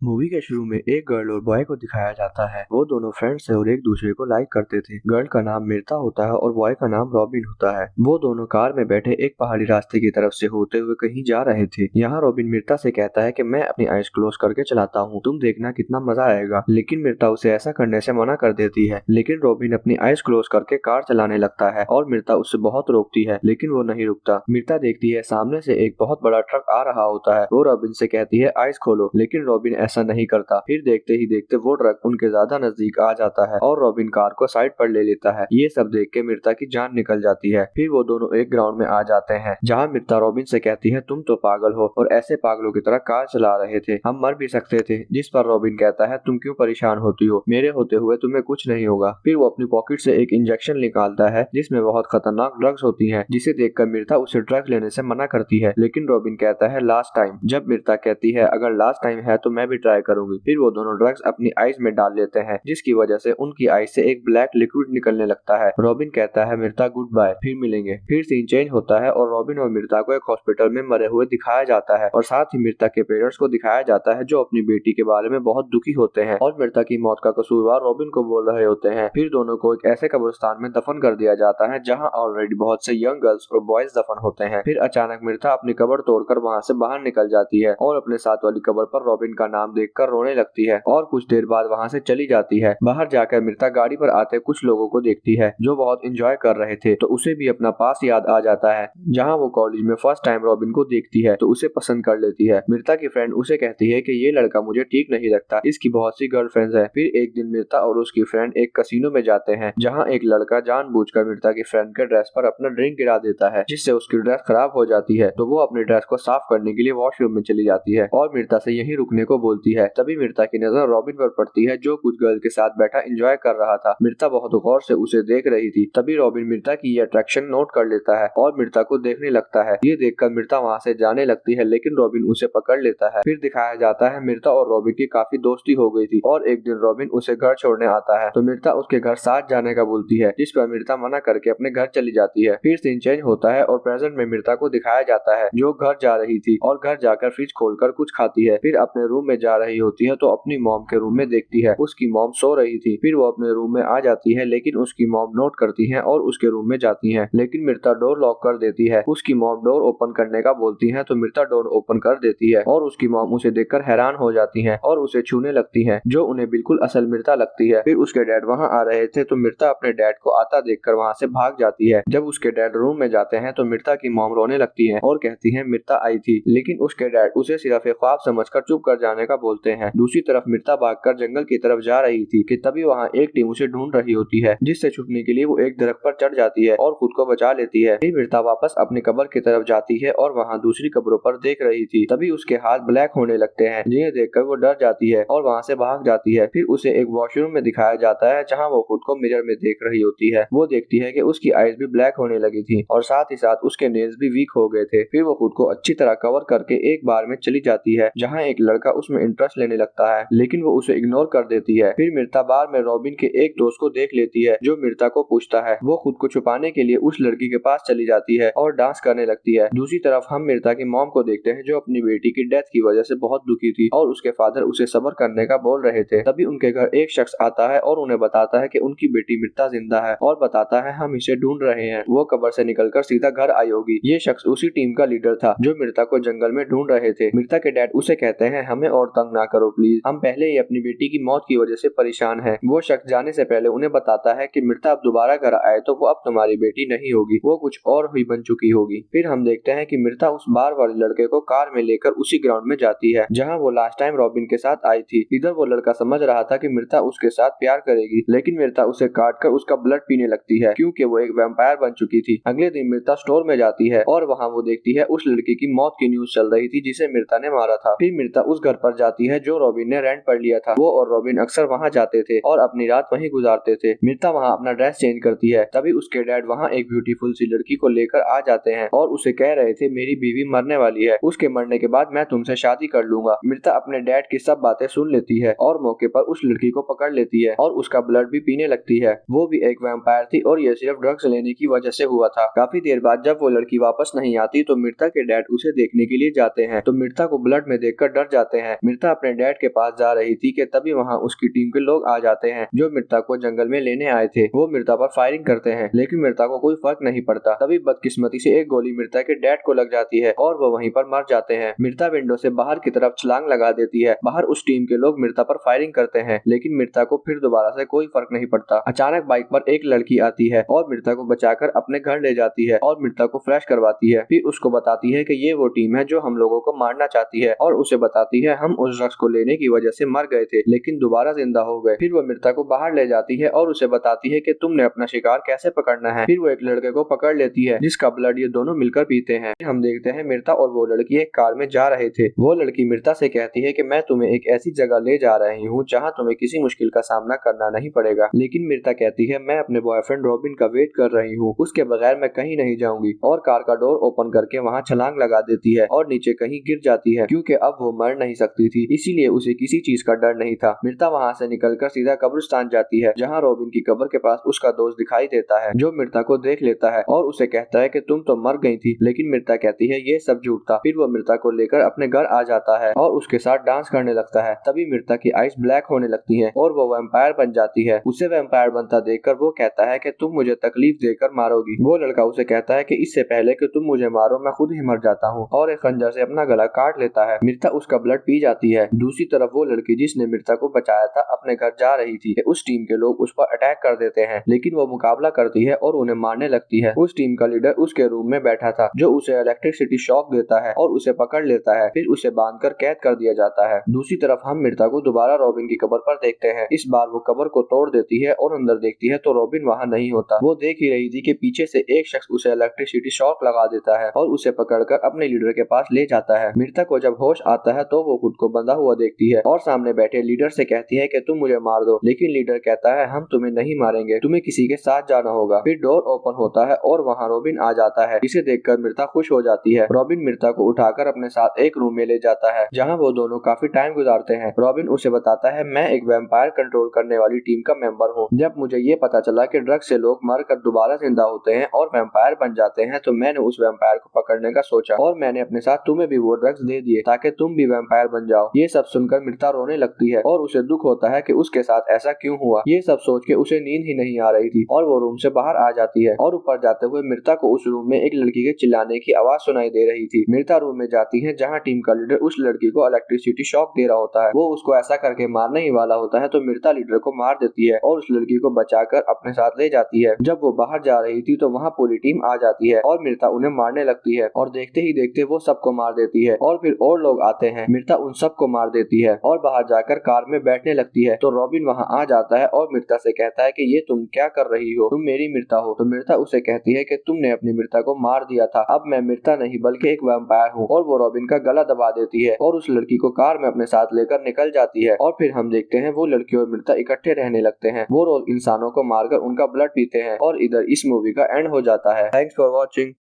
Movie के शुरू में एक गर्ल और बॉय को दिखाया जाता है। वो दोनों फ्रेंड्स है और एक दूसरे को लाइक करते थे। गर्ल का नाम मिर्ता होता है और बॉय का नाम रॉबिन होता है। वो दोनों कार में बैठे एक पहाड़ी रास्ते की तरफ से होते हुए कहीं जा रहे थे। यहाँ रॉबिन मिर्ता से कहता है कि मैं अपनी आइज क्लोज करके चलाता हूँ, तुम देखना कितना मजा आएगा। लेकिन मिर्ता उसे ऐसा करने से मना कर देती है। लेकिन रॉबिन अपनी आइज क्लोज करके कार चलाने लगता है और मिर्ता उससे बहुत रोकती है, लेकिन वो नहीं रुकता। मिर्ता देखती है सामने से एक बहुत बड़ा ट्रक आ रहा होता है। वो रॉबिन से कहती है आइज खोलो, लेकिन रॉबिन ऐसा नहीं करता। फिर देखते ही देखते वो ट्रक उनके ज्यादा नजदीक आ जाता है और रॉबिन कार को साइड पर ले लेता है। ये सब देख के मिर्ता की जान निकल जाती है। फिर वो दोनों एक ग्राउंड में आ जाते हैं जहाँ मिर्ता रॉबिन से कहती है तुम तो पागल हो और ऐसे पागलों की तरह कार चला रहे थे, हम मर भी सकते थे। जिस पर रॉबिन कहता है तुम क्यों परेशान होती हो, मेरे होते हुए तुम्हें कुछ नहीं होगा। फिर वो अपनी पॉकेट से एक इंजेक्शन निकालता है जिसमें बहुत खतरनाक ड्रग्स होती हैं, जिसे देखकर मिर्ता उसे ड्रग्स लेने से मना करती है। लेकिन रॉबिन कहता है लास्ट टाइम। जब मिर्ता कहती है अगर लास्ट टाइम है तो मैं भी ट्राई करूंगी। फिर वो दोनों ड्रग्स अपनी आइज में डाल लेते हैं, जिसकी वजह से उनकी आइज से एक ब्लैक लिक्विड निकलने लगता है। रॉबिन कहता है मिर्ता गुड बाय, फिर मिलेंगे। फिर सीन चेंज होता है और रॉबिन और मिर्ता को एक हॉस्पिटल में मरे हुए दिखाया जाता है और साथ ही मिर्ता के पेरेंट्स को दिखाया जाता है जो अपनी बेटी के बारे में बहुत दुखी होते हैं और मिर्ता की मौत का कसूरवार रॉबिन को बोल रहे होते हैं। फिर दोनों को एक ऐसे कब्रिस्तान में दफन कर दिया जाता है जहाँ ऑलरेडी बहुत से यंग गर्ल्स और बॉयज दफन होते हैं। फिर अचानक मिर्ता अपनी कब्र तोड़कर वहाँ से बाहर निकल जाती है और अपने साथ वाली कब्र पर रॉबिन का नाम देखकर रोने लगती है और कुछ देर बाद वहाँ से चली जाती है। बाहर जाकर मिर्ता गाड़ी पर आते कुछ लोगों को देखती है जो बहुत एंजॉय कर रहे थे, तो उसे भी अपना पास याद आ जाता है जहाँ वो कॉलेज में फर्स्ट टाइम रॉबिन को देखती है तो उसे पसंद कर लेती है। मिर्ता की फ्रेंड उसे कहती है कि ये लड़का मुझे ठीक नहीं लगता, इसकी बहुत सी गर्लफ्रेंड्स है। फिर एक दिन मिर्ता और उसकी फ्रेंड एक कसिनो में जाते हैं जहाँ एक लड़का जानबूझकर मिर्ता की फ्रेंड के ड्रेस पर अपना ड्रिंक गिरा देता है जिससे उसकी ड्रेस खराब हो जाती है। तो वो अपने ड्रेस को साफ करने के लिए वॉशरूम में चली जाती है और मिर्ता से यहीं रुकने को बोलती है। तभी मिर्ता की नजर रॉबिन पर पड़ती है जो कुछ गर्ल के साथ बैठा एंजॉय कर रहा था। मिर्ता बहुत गौर से उसे देख रही थी। तभी रॉबिन मिर्ता की ये अट्रैक्शन नोट कर लेता है और मिर्ता को देखने लगता है। ये देखकर मिर्ता वहाँ से जाने लगती है, लेकिन रॉबिन उसे पकड़ लेता है। फिर दिखाया जाता है मिर्ता और रॉबिन की काफी दोस्ती हो गई थी और एक दिन रॉबिन उसे घर छोड़ने आता है तो मिर्ता उसके घर साथ जाने का बोलती है, जिस पर मिर्ता मना करके अपने घर चली जाती है। फिर सीन चेंज होता है और प्रेजेंट में मिर्ता को दिखाया जाता है जो घर जा रही थी और घर जाकर फ्रिज खोलकर कुछ खाती है। फिर अपने रूम में जा रही होती है तो अपनी मॉम के रूम में देखती है उसकी मॉम सो रही थी। फिर वो अपने रूम में आ जाती है, लेकिन उसकी मॉम नोट करती है और उसके रूम में जाती है, लेकिन मिर्ता डोर लॉक कर देती है। उसकी मॉम डोर ओपन करने का बोलती है तो मिर्ता डोर ओपन कर देती है और उसकी मॉम उसे देखकर हैरान हो जाती है और उसे छूने लगती है जो उन्हें बिल्कुल असल मिर्ता लगती है। फिर उसके डैड वहाँ आ रहे थे तो मिर्ता अपने डैड को आता देखकर वहाँ से भाग जाती है। जब उसके डैड रूम में जाते हैं तो मिर्ता की मॉम रोने लगती है और कहती है मिर्ता आई थी, लेकिन उसके डैड उसे सिर्फ एक ख्वाब समझकर चुप कर जाने का बोलते हैं। दूसरी तरफ मिर्ता भागकर जंगल की तरफ जा रही थी कि तभी वहाँ एक टीम उसे ढूंढ रही होती है, जिससे छुपने के लिए वो एक दरख्त पर चढ़ जाती है और खुद को बचा लेती है। फिर मिर्ता वापस अपनी कब्र की तरफ जाती है और वहाँ दूसरी कब्रों पर देख रही थी। तभी उसके हाथ ब्लैक होने लगते हैं, जिन्हें देखकर वो डर जाती है और वहाँ से भाग जाती है। फिर उसे एक वॉशरूम में दिखाया जाता है जहाँ वो खुद को मिरर में देख रही होती है। वो देखती है कि उसकी आईज भी ब्लैक होने लगी थी और साथ ही साथ उसके नेल्स भी वीक हो गए थे। फिर वो खुद को अच्छी तरह कवर करके एक बार में चली जाती है जहाँ एक लड़का उसमें इंटरेस्ट लेने लगता है, लेकिन वो उसे इग्नोर कर देती है। फिर मिर्ता बार में रॉबिन के एक दोस्त को देख लेती है जो मिर्ता को पूछता है। वो खुद को छुपाने के लिए उस लड़की के पास चली जाती है और डांस करने लगती है। दूसरी तरफ हम मिर्ता की मॉम को देखते हैं जो अपनी बेटी की डेथ की वजह से बहुत दुखी थी और उसके फादर उसे सब्र करने का बोल रहे थे। तभी उनके घर एक शख्स आता है और उन्हें बताता है कि उनकी बेटी मिर्ता जिंदा है और बताता है हम इसे ढूंढ रहे हैं। वो कब्र से निकलकर सीधा घर आई होगी। ये शख्स उसी टीम का लीडर था जो मिर्ता को जंगल में ढूंढ रहे थे। मिर्ता के डैड उसे कहते हैं हमें और तंग ना करो प्लीज, हम पहले ही अपनी बेटी की मौत की वजह से परेशान हैं। वो शख्स जाने से पहले उन्हें बताता है कि मिर्ता अब दोबारा घर आए तो वो अब तुम्हारी बेटी नहीं होगी, वो कुछ और ही बन चुकी होगी। फिर हम देखते हैं कि मिर्ता उस बार वाले लड़के को कार में लेकर उसी ग्राउंड में जाती है जहाँ वो लास्ट टाइम रॉबिन के साथ आई थी। इधर वो लड़का समझ रहा था कि मिर्ता उसके साथ प्यार करेगी, लेकिन मिर्ता उसे काट कर उसका ब्लड पीने लगती है क्योंकि वो एक वैम्पायर बन चुकी थी। अगले दिन मिर्ता स्टोर में जाती है और वहाँ वो देखती है उस लड़की की मौत की न्यूज चल रही थी जिसे मिर्ता ने मारा था। फिर मिर्ता उस घर पर जाती है जो रॉबिन ने रेंट पर लिया था। वो और रॉबिन अक्सर वहाँ जाते थे और अपनी रात वहीं गुजारते थे। मिर्ता वहाँ अपना ड्रेस चेंज करती है। तभी उसके डैड वहाँ एक ब्यूटीफुल सी लड़की को लेकर आ जाते हैं और उसे कह रहे थे मेरी बीवी मरने वाली है, उसके मरने के बाद मैं तुमसे शादी कर लूंगा। मिर्ता अपने डैड की सब बातें सुन लेती है और मौके पर उस लड़की को पकड़ लेती है और उसका ब्लड भी पीने लगती है। वो भी एक वैम्पायर थी और ये सिर्फ ड्रग्स लेने की वजह से हुआ था। काफी देर बाद जब वो लड़की वापस नहीं आती तो मिर्ता के डैड उसे देखने के लिए जाते हैं तो मिर्ता को ब्लड में देखकर डर जाते हैं। मृता अपने डैड के पास जा रही थी कि तभी वहाँ उसकी टीम के लोग आ जाते हैं जो मृता को जंगल में लेने आए थे। वो मृता पर फायरिंग करते हैं लेकिन मृता को कोई फर्क नहीं पड़ता। तभी बदकिस्मती से एक गोली मृता के डैड को लग जाती है और वो वहीं पर मर जाते हैं। मृता विंडो से बाहर की तरफ छलांग लगा देती है। बाहर उस टीम के लोग मृता पर फायरिंग करते हैं लेकिन मृता को फिर दोबारा से कोई फर्क नहीं पड़ता। अचानक बाइक पर एक लड़की आती है और मृता को बचाकर अपने घर ले जाती है और मृता को फ्रेश करवाती है। फिर उसको बताती है कि ये वो टीम है जो हम लोगों को मारना चाहती है और उसे बताती है हम उस शख्स को लेने की वजह से मर गए थे लेकिन दोबारा जिंदा हो गए। फिर वो मृता को बाहर ले जाती है और उसे बताती है कि तुमने अपना शिकार कैसे पकड़ना है। फिर वो एक लड़के को पकड़ लेती है जिसका ब्लड ये दोनों मिलकर पीते हैं। हम देखते हैं मृता और वो लड़की एक कार में जा रहे थे। वो लड़की मृता से कहती है कि मैं तुम्हें एक ऐसी जगह ले जा रही हूँ जहाँ तुम्हें किसी मुश्किल का सामना करना नहीं पड़ेगा। लेकिन मृता कहती है मैं अपने बॉयफ्रेंड रॉबिन का वेट कर रही हूँ, उसके बगैर मैं कहीं नहीं जाऊंगी और कार का डोर ओपन करके वहाँ छलांग लगा देती है और नीचे कहीं गिर जाती है क्योंकि अब वो मर नहीं सकती थी, इसीलिए उसे किसी चीज का डर नहीं था। मृता वहाँ से निकलकर सीधा कब्रिस्तान जाती है जहाँ रॉबिन की कब्र के पास उसका दोस्त दिखाई देता है जो मृता को देख लेता है और उसे कहता है कि तुम तो मर गई थी। लेकिन मृता कहती है ये सब झूठ था। फिर वो मृता को लेकर अपने घर आ जाता है और उसके साथ डांस करने लगता है। तभी मृता की आईज ब्लैक होने लगती है और वो वैम्पायर बन जाती है। उसे वैम्पायर बनता देखकर वो कहता है कि तुम मुझे तकलीफ देकर मारोगी। वो लड़का उसे कहता है कि इससे पहले कि तुम मुझे मारो मैं खुद ही मर जाता हूँ और एक खंजर से अपना गला काट लेता है। मृता उसका ब्लड पी जाती है। दूसरी तरफ वो लड़की जिसने मृता को बचाया था अपने घर जा रही थी। उस टीम के लोग उस पर अटैक कर देते हैं लेकिन वो मुकाबला करती है और उन्हें मारने लगती है। उस टीम का लीडर उसके रूम में बैठा था जो उसे इलेक्ट्रिसिटी शॉक देता है और उसे पकड़ लेता है। फिर उसे बांधकर कैद कर दिया जाता है। दूसरी तरफ हम मृता को दोबारा रॉबिन की कब्र पर देखते हैं। इस बार वो कब्र को तोड़ देती है और अंदर देखती है तो रॉबिन वहाँ नहीं होता। वो देख ही रही थी कि पीछे से एक शख्स उसे इलेक्ट्रिसिटी शॉक लगा देता है और उसे पकड़कर अपने लीडर के पास ले जाता है। मृता को जब होश आता है तो वो खुद को बंधा हुआ देखती है और सामने बैठे लीडर से कहती है कि तुम मुझे मार दो। लेकिन लीडर कहता है हम तुम्हें नहीं मारेंगे, तुम्हें किसी के साथ जाना होगा। फिर डोर ओपन होता है और वहाँ रॉबिन आ जाता है। इसे देखकर मृता खुश हो जाती है। रॉबिन मृता को उठाकर अपने साथ एक रूम में ले जाता है जहाँ वो दोनों काफी टाइम गुजारते हैं। रॉबिन उसे बताता है मैं एक वैम्पायर कंट्रोल करने वाली टीम का मेंबर हूँ। जब मुझे ये पता चला कि ड्रग्स से लोग मरकर दोबारा जिंदा होते हैं और वैम्पायर बन जाते हैं तो मैंने उस वैम्पायर को पकड़ने का सोचा और मैंने अपने साथ तुम्हें भी वो ड्रग्स दे दिए ताकि तुम भी वैम्पायर बन जाओ। ये सब सुनकर मृता रोने लगती है और उसे दुख होता है कि उसके साथ ऐसा क्यों हुआ। ये सब सोच के उसे नींद ही नहीं आ रही थी और वो रूम से बाहर आ जाती है और ऊपर जाते हुए मृता को उस रूम में एक लड़की के चिल्लाने की आवाज सुनाई दे रही थी। मृता रूम में जाती है जहाँ टीम का लीडर उस लड़की को इलेक्ट्रिसिटी शॉक दे रहा होता है। वो उसको ऐसा करके मारने ही वाला होता है तो मृता लीडर को मार देती है और उस लड़की को बचाकर अपने साथ ले जाती है। जब वो बाहर जा रही थी तो वहाँ पूरी टीम आ जाती है और मृता उन्हें मारने लगती है और देखते ही देखते वो सबको मार देती है और फिर और लोग आते हैं। मृता उन सबको मार देती है और बाहर जाकर कार में बैठने लगती है तो रॉबिन वहाँ आ जाता है और मृता से कहता है कि ये तुम क्या कर रही हो, तुम मेरी मृता हो। तो मृता उसे कहती है कि तुमने अपनी मृता को मार दिया था, अब मैं मृता नहीं बल्कि एक वैम्पायर हूँ। और वो रॉबिन का गला दबा देती है और उस लड़की को कार में अपने साथ लेकर निकल जाती है। और फिर हम देखते हैं वो लड़की और मृता इकट्ठे रहने लगते हैं। वो रोज इंसानों को मारकर उनका ब्लड पीते हैं और इधर इस मूवी का एंड हो जाता है। Thanks for watching.